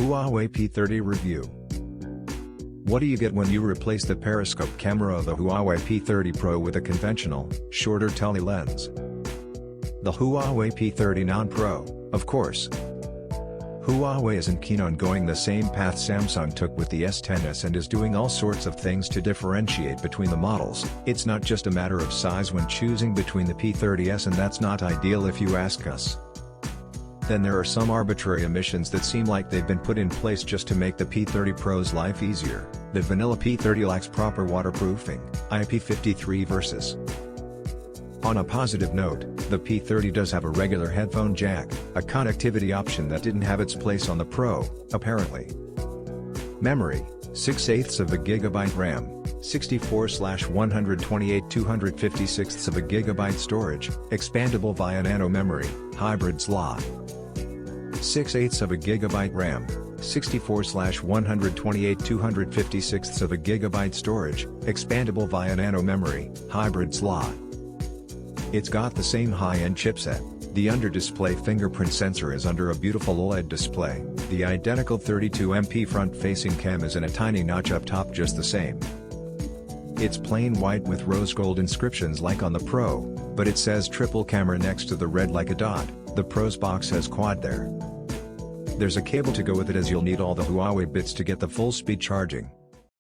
Huawei P30 Review. What do you get when you replace the periscope camera of the Huawei P30 Pro with a conventional, shorter tele lens? The Huawei P30 Non-Pro, of course. Huawei isn't keen on going the same path Samsung took with the S10s and is doing all sorts of things to differentiate between the models. It's not just a matter of size when choosing between the P30s, and that's not ideal if you ask us. Then there are some arbitrary omissions that seem like they've been put in place just to make the P30 Pro's life easier. The vanilla P30 lacks proper waterproofing, IP53 versus. On a positive note, the P30 does have a regular headphone jack, a connectivity option that didn't have its place on the Pro, apparently. Memory, 6/8 of a gigabyte RAM, 64/128 256 of a gigabyte storage, expandable via nano memory, hybrid slot. 6/8 of a gigabyte RAM, 64/128 256 of a gigabyte storage, expandable via nano memory, hybrid slot. It's got the same high-end chipset. The under-display fingerprint sensor is under a beautiful OLED display. The identical 32MP front-facing cam is in a tiny notch up top just the same. It's plain white with rose gold inscriptions like on the Pro, but it says triple camera next to the red like a dot. The Pro's box has quad there. There's a cable to go with it, as you'll need all the Huawei bits to get the full speed charging.